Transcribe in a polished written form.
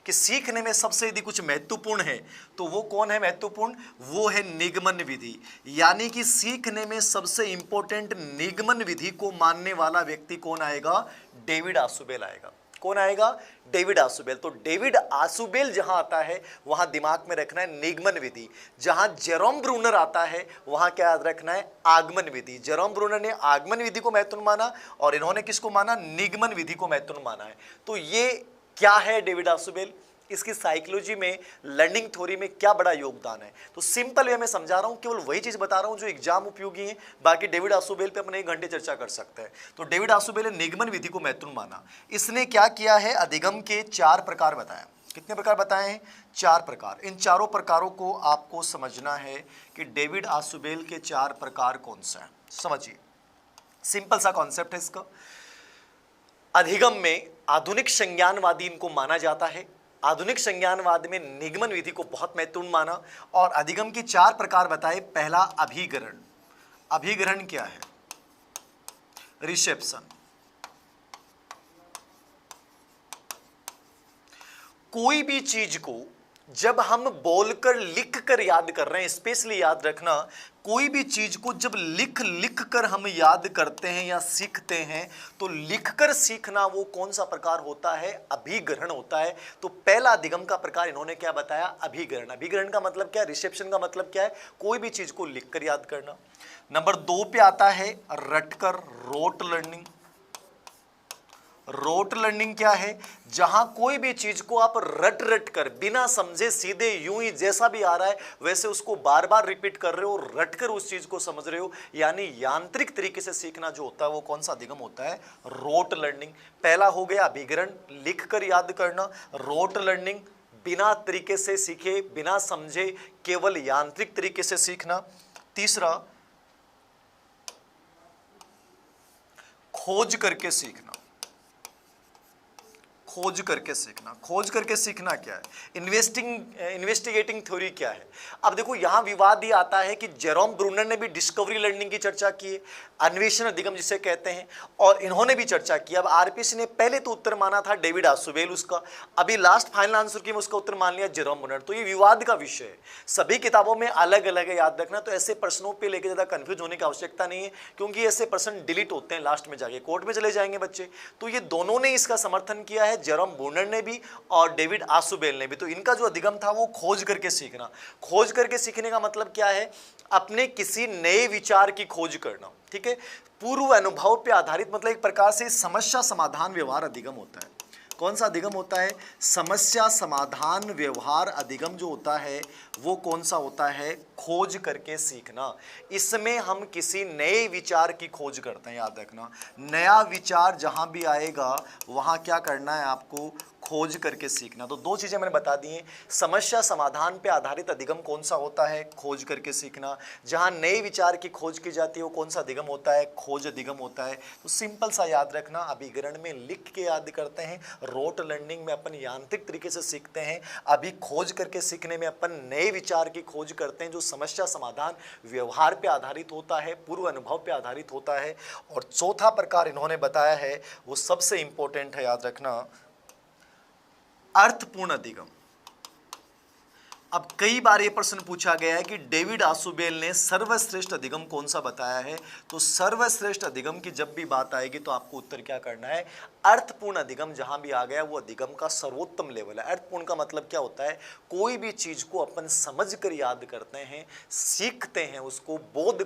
कि सीखने में सबसे यदि कुछ महत्वपूर्ण है तो वो कौन है महत्वपूर्ण, वो है निगमन विधि। यानी कि सीखने में सबसे इंपॉर्टेंट निगमन विधि को मानने वाला व्यक्ति कौन आएगा, डेविड आसुबेल आएगा। कौन आएगा, डेविड आसुबेल। तो डेविड आसुबेल जहां आता है वहां दिमाग में रखना है निगमन विधि, जहां जेरोम ब्रूनर आता है वहां क्या याद रखना है, आगमन विधि। जेरोम ब्रूनर ने आगमन विधि को महत्वपूर्ण माना और इन्होंने किसको माना, निगमन विधि को महत्वपूर्ण माना है। तो ये क्या है डेविड आसुबेल, इसकी साइकोलॉजी में, लर्निंग थ्योरी में क्या बड़ा योगदान है। तो सिंपल वे मैं समझा रहा हूं, केवल वही चीज बता रहा हूं जो एग्जाम उपयोगी है। बाकी डेविड आसुबेल पे अपने 1 घंटे चर्चा कर सकते हैं। तो डेविड आसुबेल ने निगमन विधि को महत्वपूर्ण माना। इसने क्या किया है, अधिगम के 4 प्रकार बताया। कितने प्रकार बताए हैं, 4 प्रकार। इन चारों प्रकारों को आपको समझना है कि डेविड आसुबेल के 4 प्रकार कौन से हैं। समझिए, सिंपल सा कॉन्सेप्ट है इसका। अधिगम में आधुनिक संज्ञानवादी इनको माना जाता है। आधुनिक संज्ञानवाद में निगमन विधि को बहुत महत्वपूर्ण माना और अधिगम की 4 प्रकार बताए। पहला अभिग्रहण। अभिग्रहण क्या है, रिसेप्शन। कोई भी चीज को जब हम बोलकर लिख कर याद कर रहे हैं, स्पेशली याद रखना, कोई भी चीज को जब लिख कर हम याद करते हैं या सीखते हैं तो लिखकर सीखना वो कौन सा प्रकार होता है, अभिग्रहण होता है। तो पहला अधिगम का प्रकार इन्होंने क्या बताया, अभिग्रहण। अभिग्रहण का मतलब क्या है, रिसेप्शन का मतलब क्या है, कोई भी चीज को लिखकर याद करना। नंबर 2 पे आता है रटकर, रोट लर्निंग। रोट लर्निंग क्या है, जहां कोई भी चीज को आप रट कर बिना समझे सीधे यूं ही जैसा भी आ रहा है वैसे उसको बार बार रिपीट कर रहे हो, रट कर उस चीज को समझ रहे हो, यानी यांत्रिक तरीके से सीखना जो होता है वो कौन सा अधिगम होता है, रोट लर्निंग। पहला हो गया अभिग्रहण, लिख कर याद करना। रोट लर्निंग, बिना तरीके से सीखे, बिना समझे, केवल यांत्रिक तरीके से सीखना। तीसरा खोज करके सीखना। खोज करके सीखना। खोज करके सीखना क्या है, इन्वेस्टिगेटिंग थ्योरी क्या है। अब देखो यहां विवाद ये आता है कि जेरोम ब्रूनर ने भी डिस्कवरी लर्निंग की चर्चा की है, अन्वेषण अधिगम जिसे कहते हैं, और इन्होंने भी चर्चा की। अब आरपीसी ने पहले तो उत्तर माना था डेविड आसुबेल उसका, अभी लास्ट फाइनल आंसर की में उसका उत्तर मान लिया जेरोम ब्रूनर। तो ये विवाद का विषय है, सभी किताबों में अलग अलग है, याद रखना। तो ऐसे प्रश्नों पर लेकर ज्यादा कंफ्यूज होने की आवश्यकता नहीं है, क्योंकि ऐसे प्रश्न डिलीट होते हैं, लास्ट में जाके कोर्ट में चले जाएंगे बच्चे। तो ये दोनों ने इसका समर्थन किया है, जेरोम ब्रूनर ने भी और डेविड आसुबेल ने भी। तो इनका जो अधिगम था वो खोज करके सीखना। खोज करके सीखने का मतलब क्या है, अपने किसी नए विचार की खोज करना, ठीक है। पूर्व अनुभव पे आधारित, मतलब एक प्रकार से समस्या समाधान व्यवहार अधिगम होता है। कौन सा अधिगम होता है, समस्या समाधान व्यवहार अधिगम जो होता है वो कौन सा होता है, खोज करके सीखना। इसमें हम किसी नए विचार की खोज करते हैं, याद रखना। नया विचार जहां भी आएगा वहां क्या करना है आपको, खोज करके सीखना। तो 2 चीजें मैंने बता दी हैं, समस्या समाधान पे आधारित अधिगम कौन सा होता है, खोज करके सीखना। जहां नए विचार की खोज की जाती है वो कौन सा अधिगम होता है, खोज अधिगम होता है। तो सिंपल सा याद रखना, अभिग्रहण में लिख के याद करते हैं, रोट लर्निंग में अपन यांत्रिक तरीके से सीखते हैं, अभी खोज करके सीखने में अपन नए विचार की खोज करते हैं जो समस्या समाधान व्यवहार पे आधारित होता है, पूर्व अनुभव पे आधारित होता है। और चौथा प्रकार इन्होंने बताया है वो सबसे इंपॉर्टेंट है, याद रखना, अर्थपूर्ण अधिगम। अब कई बार ये प्रश्न पूछा गया है कि डेविड आसुबेल ने सर्वश्रेष्ठ अधिगम कौन सा बताया है। तो सर्वश्रेष्ठ अधिगम की जब भी बात आएगी तो आपको उत्तर क्या करना है, अर्थपूर्ण अधिगम जहां भी आ गया वो अधिगम का सर्वोत्तम लेवल है। अर्थपूर्ण का मतलब क्या होता है, कोई भी चीज को अपन समझ कर याद करते हैं, सीखते हैं, उसको बोध